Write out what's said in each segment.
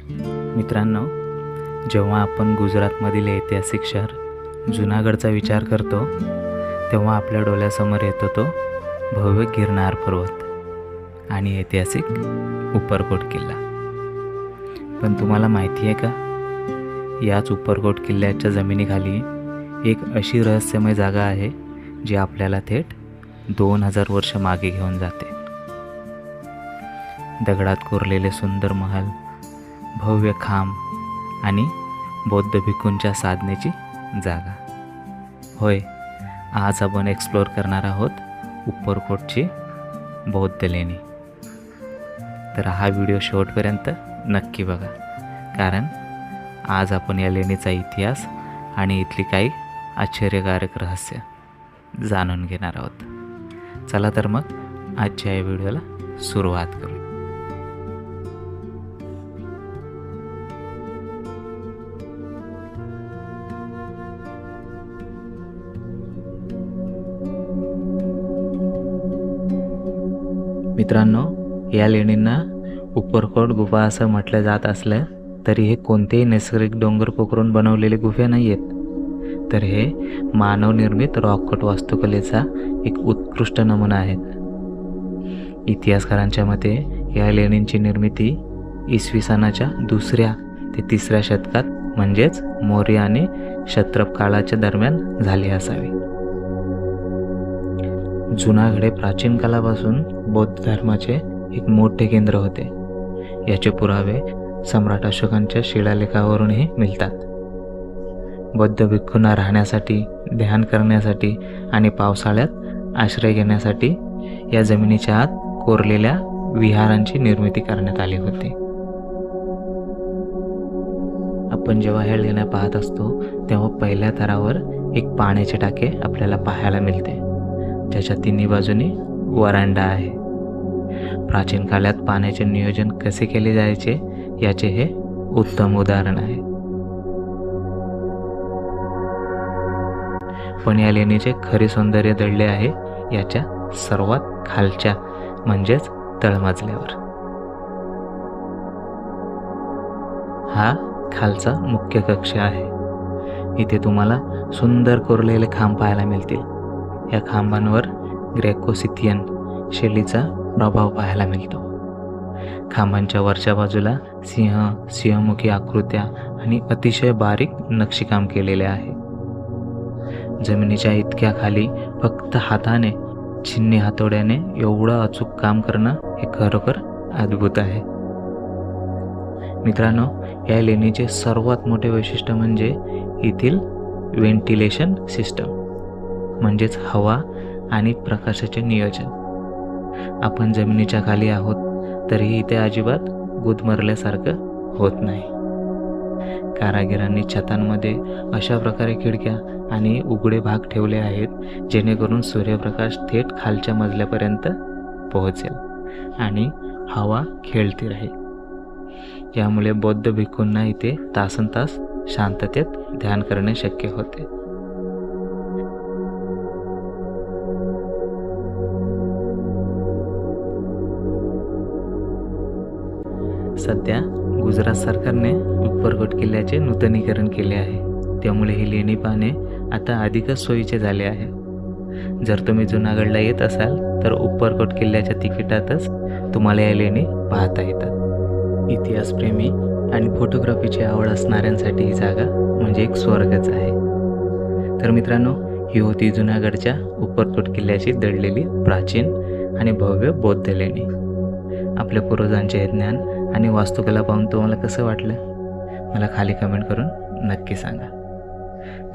मित्रांनो, जेव्हा आपण गुजरातमधील ऐतिहासिक शहर जुनागडचा विचार करतो तेव्हा आपल्या डोळ्यासमोर येतो तो भव्य गिरनार पर्वत आणि ऐतिहासिक उपरकोट किल्ला. पण तुम्हाला माहिती आहे का, याच उपरकोट किल्ल्याच्या जमिनीखाली एक अशी रहस्यमय जागा आहे जी आपल्याला थेट 2000 वर्ष मागे घेऊन जाते. दगडात कोरलेले सुंदर महल, भव्य खांब आणि बौद्ध भिक्खूंच्या साधनेची जागा. होय, आज आपण एक्सप्लोअर करणार आहोत उपरकोटची बौद्ध लेणी. तर हा व्हिडिओ शेवटपर्यंत नक्की बघा, कारण आज आपण या लेणीचा इतिहास आणि इथली काही आश्चर्यकारक रहस्य जाणून घेणार आहोत. चला तर मग आजच्या या व्हिडिओला सुरुवात करू. मित्रांनो, या लेणींना उपरकोट गुफा असं म्हटलं जात असलं तरी हे कोणतेही नैसर्गिक डोंगर पोखरून बनवलेले गुफे नाही आहेत, तर हे मानवनिर्मित रॉककट वास्तुकलेचा एक उत्कृष्ट नमुना आहेत. इतिहासकारांच्या मते या लेणींची निर्मिती इसवी सनाच्या 2ऱ्या ते 3ऱ्या शतकात, म्हणजेच मौर्य आणि क्षत्रप काळाच्या दरम्यान झाली असावी. जुनागड हे प्राचीन काळापासून बौद्ध धर्माचे एक मोठे केंद्र होते. याचे पुरावे सम्राट अशोकांच्या शिलालेखावरूनही मिळतात. बौद्ध भिक्खूंना राहण्यासाठी, ध्यान करण्यासाठी आणि पावसाळ्यात आश्रय घेण्यासाठी या जमिनीच्या आत कोरलेल्या विहारांची निर्मिती करण्यात आली होती. आपण जेव्हा ह्या लेण्या पाहत असतो तेव्हा पहिल्या थरावर एक पाण्याचे टाके आपल्याला पाहायला मिळते, ज्याच्या तिन्ही बाजूनी वरांडा आहे. प्राचीन काळात पाण्याचे नियोजन कसे केले जायचे याचे हे उत्तम उदाहरण आहे. पण या लेणीचे खरे सौंदर्य दडले आहे याच्या सर्वात खालच्या, म्हणजेच तळमजल्यावर. हा खालचा मुख्य कक्ष आहे. इथे तुम्हाला सुंदर कोरलेले खांब पाहायला मिळतील. या खांबांवर ग्रेकोसिथियन शैलीचा प्रभाव पाहायला मिळतो. खांबांच्या वरच्या बाजूला सिंहमुखी आकृत्या आणि अतिशय बारीक नक्षीकाम केलेले आहे. जमिनीच्या इतक्या खाली फक्त हाताने, छिन्नी हातोड्याने एवढं अचूक काम करणं हे खरोखर अद्भुत आहे. मित्रांनो, या लेणीचे सर्वात मोठे वैशिष्ट्य म्हणजे येथील व्हेंटिलेशन सिस्टम, म्हणजेच हवा आणि प्रकाशाचे नियोजन. आपण जमिनीच्या खाली आहोत तरीही इथे अजिबात गुदमरल्यासारखं होत नाही. कारागिरांनी छतांमध्ये अशा प्रकारे खिडक्या आणि उघडे भाग ठेवले आहेत जेणेकरून सूर्यप्रकाश थेट खालच्या मजल्यापर्यंत पोहोचेल आणि हवा खेळती राहील. यामुळे बौद्ध भिक्खूंना इथे तासनतास शांततेत ध्यान करणे शक्य होते. सध्या गुजरात सरकारने उपरकोट किल्ल्याचे नूतनीकरण केले आहे, त्यामुळे ही लेणी पाहणे आता अधिकच सोयीचे झाले आहे. जर तुम्ही जुनागडला येत असाल तर उपरकोट किल्ल्याच्या तिकिटातच तुम्हाला या लेणी पाहता येतात. इतिहासप्रेमी आणि फोटोग्राफीची आवड असणाऱ्यांसाठी ही जागा म्हणजे एक स्वर्गच आहे. तर मित्रांनो, ही होती जुनागडच्या उपरकोट किल्ल्याची दडलेली प्राचीन आणि भव्य बौद्ध लेणी. आपल्या पूर्वजांचे हे ज्ञान आणि वास्तुकला पाहून तुम्हाला कसं वाटलं, मला खाली कमेंट करून नक्की सांगा.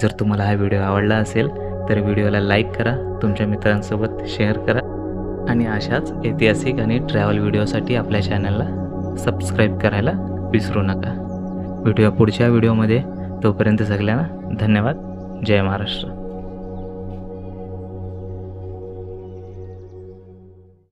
जर तुम्हाला हा व्हिडिओ आवडला असेल तर व्हिडिओला लाईक करा, तुमच्या मित्रांसोबत शेअर करा आणि अशाच ऐतिहासिक आणि ट्रॅव्हल व्हिडिओसाठी आपल्या चॅनलला सबस्क्राईब करायला विसरू नका. भेटूया पुढच्या व्हिडिओमध्ये. तोपर्यंत सगळ्यांना धन्यवाद. जय महाराष्ट्र.